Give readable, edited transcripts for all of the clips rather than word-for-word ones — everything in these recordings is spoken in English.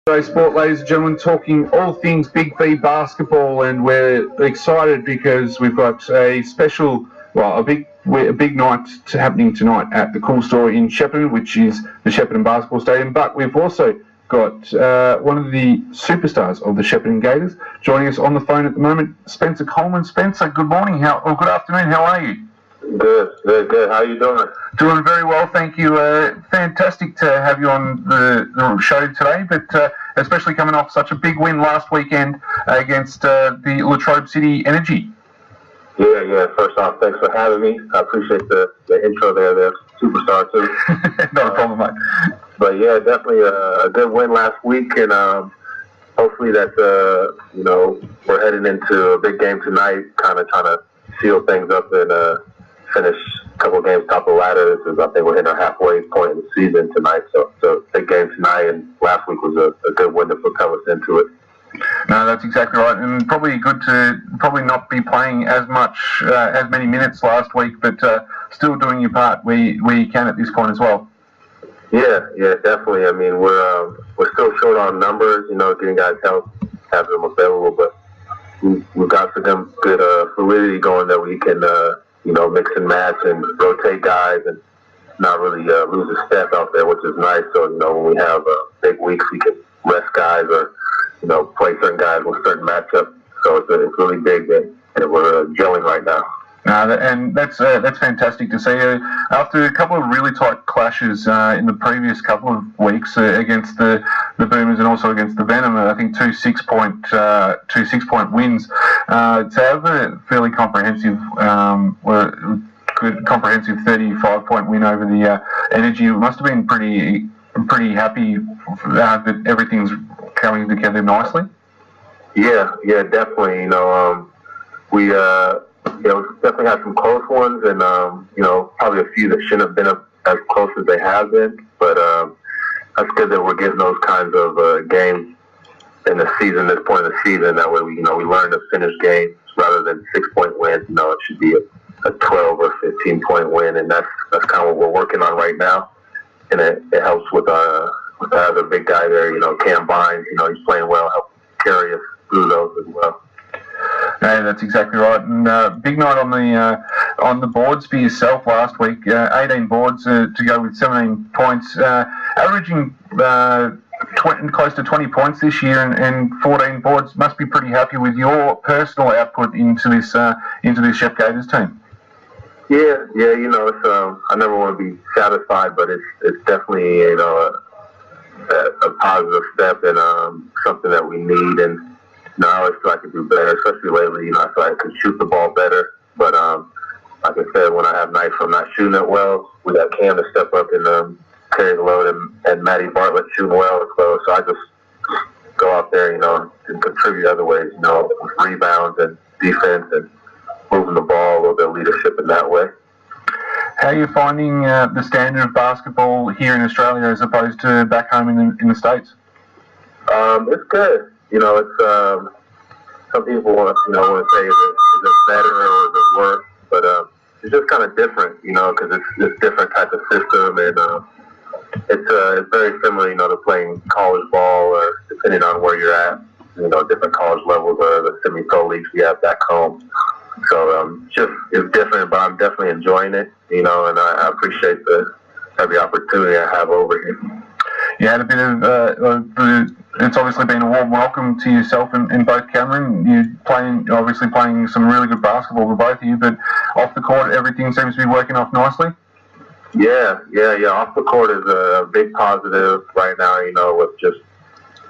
Sport, ladies and gentlemen, talking all things Big V basketball, and we're excited because we've got a special, a big night happening tonight at the Cool Store in Shepparton, which is the Shepparton Basketball Stadium. But we've also got one of the superstars of the Shepparton Gators joining us on the phone at the moment, Spencer Colmen. Spencer, good morning, good afternoon. How are you? Good. How you doing? Doing very well, thank you. Fantastic to have you on the show today, but especially coming off such a big win last weekend against the Latrobe City Energy. Yeah. First off, thanks for having me. I appreciate the intro there, superstar too. Not a problem, mate. But yeah, definitely a good win last week, and hopefully that we're heading into a big game tonight, kind of trying to seal things up and finish a couple of games top of the ladder. This is, I think, we're hitting our halfway point in the season tonight. So big game tonight, and last week was a good win to propel us into it. No, that's exactly right, and probably good to not be playing as many minutes last week, but still doing your part where you can at this point as well. Yeah, definitely. I mean, we're still short on numbers, getting guys help, have them available, but we've got some good fluidity going that we can mix and match and rotate guys and not really lose a step out there, which is nice. So, when we have big weeks, we can rest guys or, play certain guys with certain matchups. So it's really big that we're gelling right now. And that's fantastic to see. After a couple of really tight clashes in the previous couple of weeks against the Boomers and also against the Venom, I think two 6-point wins. To have a fairly comprehensive 35-point win over the Energy, it must have been pretty happy that everything's coming together nicely. Yeah, definitely. We definitely had some close ones, and probably a few that shouldn't have been as close as they have been. But that's good that we're getting those kinds of games in the season, this point of the season. That way, we learn to finish games rather than 6-point wins. It should be a 12 or 15-point win, and that's kind of what we're working on right now. And it helps with the other big guy there, Cam Bynes. He's playing well, helps carry us through those as well. Yeah, that's exactly right. And big night on the boards for yourself last week. 18 boards to go with 17 points, averaging close to 20 points this year, and 14 boards. Must be pretty happy with your personal output into this Shep Gators team. Yeah. It's I never want to be satisfied, but it's definitely a positive step and something that we need. And I always feel I could do better, especially lately. I feel like I could shoot the ball better. But like I said, when I have nights where I'm not shooting it well, we got Cam to step up and carry the load, and Matty Bartlett shooting well as well. So I just go out there, and contribute other ways, with rebounds and defense and moving the ball, a little bit of leadership in that way. How are you finding the standard of basketball here in Australia as opposed to back home in the States? It's good. It's some people want to say is it better or is it worse, but it's just kind of different, because it's different type of system, and it's very similar, to playing college ball, or depending on where you're at, different college levels or the semi-pro leagues we have back home. So it's different, but I'm definitely enjoying it, and I appreciate every opportunity I have over here. You had a bit of it's obviously been a warm welcome to yourself and both Cameron. You're obviously playing some really good basketball for both of you, but off the court, everything seems to be working off nicely. Yeah. Off the court is a big positive right now, with just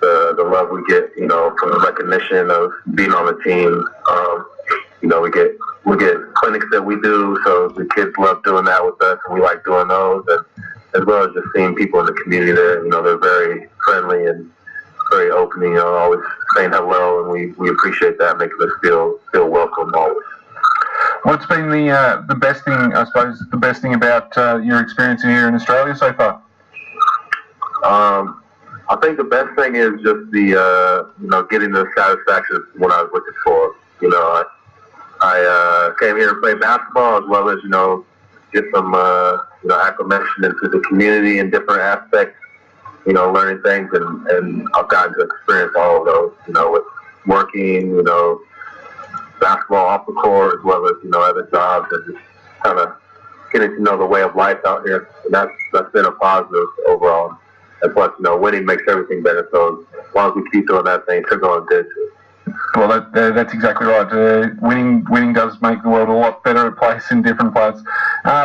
the love we get, from the recognition of being on the team. We get clinics that we do, so the kids love doing that with us, and we like doing those, and as well as just seeing people in the community there. They're very friendly and very open, always saying hello, and we appreciate that, making us feel welcome always. What's been the best thing, I suppose, about your experience here in Australia so far? I think the best thing is just the getting the satisfaction of what I was looking for. I came here to play basketball as well as get some acclimation into the community and different aspects learning things, and I've gotten to experience all of those, with working, basketball off the court as well as, other jobs, and just kind of getting to know the way of life out here. And that's been a positive overall. And plus, winning makes everything better. So as long as we keep doing that thing, it's going good too. Well, that's exactly right. Winning does make the world a lot better place in different parts.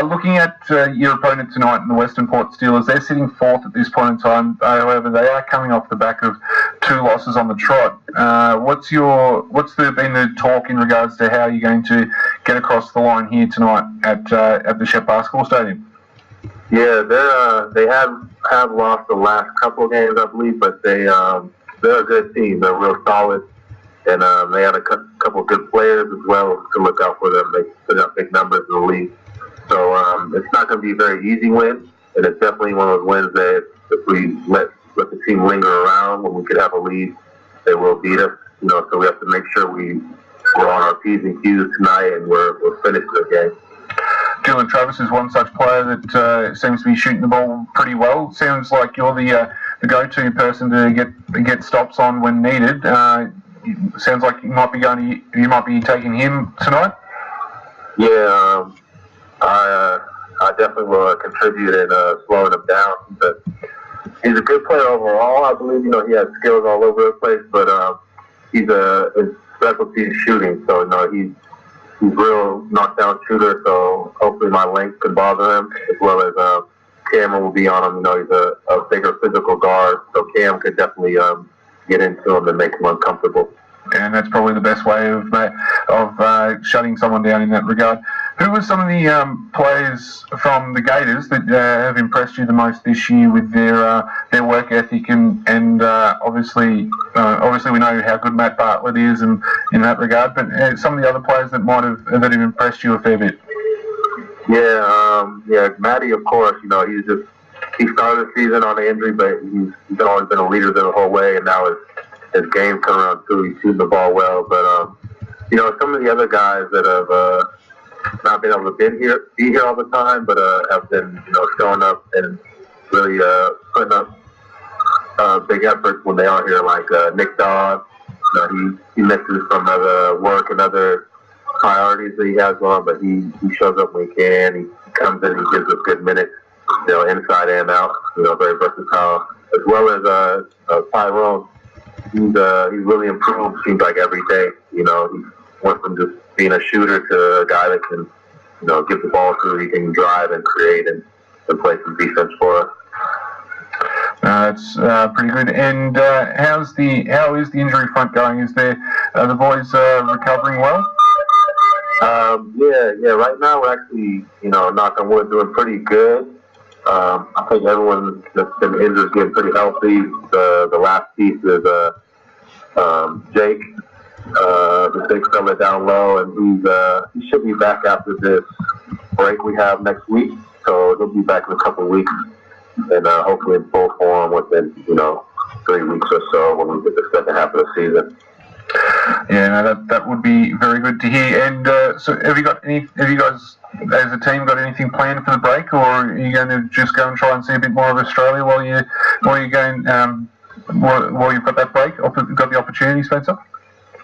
Looking at your opponent tonight in the Western Port Steelers, they're sitting fourth at this point in time. However, they are coming off the back of 2 losses on the trot. What's been the talk in regards to how you're going to get across the line here tonight at the Shep Basketball Stadium? Yeah, they have lost the last couple of games, I believe, but they're a good team. They're real solid. And they had a couple of good players as well to look out for them. They put up big numbers in the league. So it's not going to be a very easy win. And it's definitely one of those wins that if we let the team linger around when we could have a lead, they will beat us. So we have to make sure we're on our P's and Q's tonight and we're finished the game. Dylan Travis is one such player that seems to be shooting the ball pretty well. Sounds like you're the go-to person to get stops on when needed. Sounds like you might be taking him tonight. Yeah, I definitely will contribute in slowing him down. But he's a good player overall. I believe he has skills all over the place, but his specialty is shooting. So he's a real knockdown shooter. So hopefully my length can bother him, as well as Cameron will be on him. He's a bigger physical guard, so Cam could definitely get into him and make him uncomfortable. And that's probably the best way of shutting someone down in that regard. Who were some of the players from the Gators that have impressed you the most this year with their work ethic and obviously we know how good Matt Bartlett is in that regard, but some of the other players that have impressed you a fair bit? Yeah, Matty, of course. He started the season on an injury, but he's always been a leader the whole way, and now his game come around too. He's shooting the ball well, but some of the other guys that have not been able to be here all the time, but have been showing up and really putting up big efforts when they are here, like Nick Dodd. He misses from other work and other priorities that he has on, but he shows up when he can. He comes in, he gives us good minutes, inside and out. Very versatile, as well as Tyrone. He's really improved, seems like, every day. He went from just being a shooter to a guy that can, get the ball through, he can drive and create and play some defense for us. That's pretty good. And how is the injury front going? Are the boys recovering well? Yeah. Right now we're actually, knock on wood, doing pretty good. I think everyone that's been injured is getting pretty healthy. The last piece is Jake, the big fella down low, and he should be back after this break we have next week. So he'll be back in a couple of weeks, and hopefully in full form within 3 weeks or so when we get the second half of the season. Yeah, no, that would be very good to hear. And so, have you guys as a team got anything planned for the break, or are you going to just go and try and see a bit more of Australia while you're going while you've got that break? Got the opportunity, Spencer?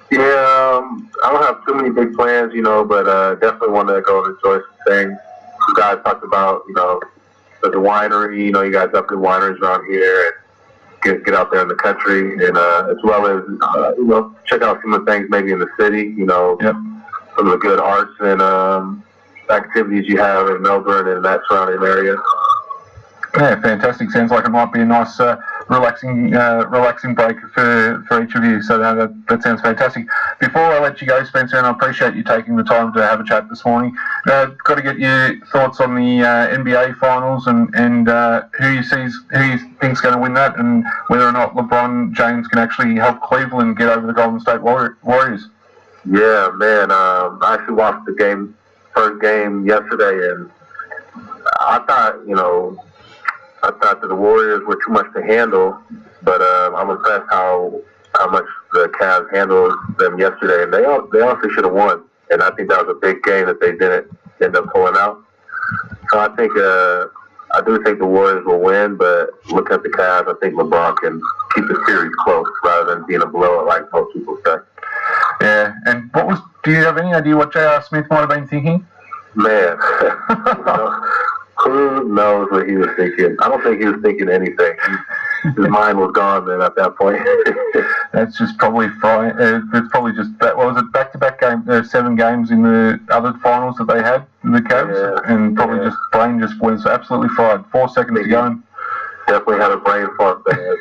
Yeah, I don't have too many big plans, but definitely want to go and enjoy some things. You guys talked about, the winery. You guys have good wineries around here, and get out there in the country, and as well as check out some of the things maybe in the city. Yep. Some of the good arts and activities you have in Melbourne and that surrounding area. Yeah, fantastic. Sounds like it might be a nice, relaxing break for each of you. So that sounds fantastic. Before I let you go, Spencer, and I appreciate you taking the time to have a chat this morning, got to get your thoughts on the NBA Finals and who you think's going to win that, and whether or not LeBron James can actually help Cleveland get over the Golden State Warriors. Yeah, man. I actually watched the first game yesterday, and I thought that the Warriors were too much to handle, but I'm impressed how much the Cavs handled them yesterday, and they also should have won. And I think that was a big game that they didn't end up pulling out. So I think I do think the Warriors will win, but look at the Cavs. I think LeBron can keep the series close rather than being a blowout like most people say. Yeah, and do you have any idea what J.R. Smith might have been thinking? Man, who knows what he was thinking? I don't think he was thinking anything. His mind was gone then at that point. That's just probably fine. It's probably just what was it? Back-to-back 7 games in the other finals that they had, the Cavs, and probably just brain just was absolutely fried. 4 seconds to go. Definitely had a brain fart there.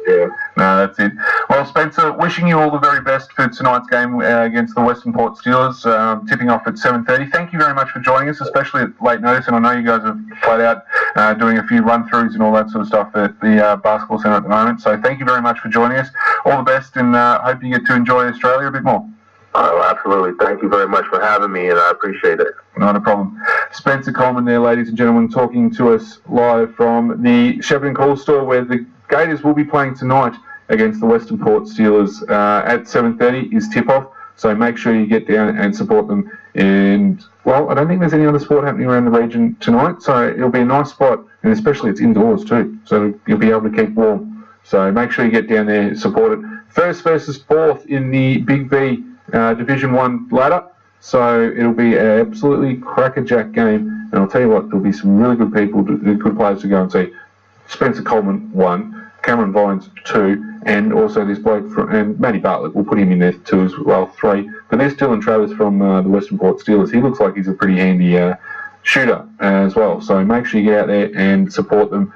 Yeah. No, that's it. Well, Spencer, wishing you all the very best for tonight's game against the Western Port Steelers, tipping off at 7:30. Thank you very much for joining us, especially at late notice. And I know you guys are flat out doing a few run-throughs and all that sort of stuff at the basketball centre at the moment. So thank you very much for joining us. All the best, and hope you get to enjoy Australia a bit more. Oh, absolutely. Thank you very much for having me, and I appreciate it. Not a problem. Spencer Colmen there, ladies and gentlemen, talking to us live from the Shepparton Cool Store, where the Gators will be playing tonight against the Western Port Steelers at 7:30 is tip-off. So make sure you get down and support them. And, well, I don't think there's any other sport happening around the region tonight, so it'll be a nice spot, and especially it's indoors too, so you'll be able to keep warm. So make sure you get down there and support it. First versus fourth in the Big V Division 1 ladder. So it'll be an absolutely crackerjack game. And I'll tell you what, there'll be some really good people, good players to go and see. Spencer Colmen, 1. Cameron Vines, 2. And also this bloke, and Matty Bartlett, we'll put him in there too as well, 3. But there's Dylan Travis from the Western Port Steelers. He looks like he's a pretty handy shooter as well. So make sure you get out there and support them.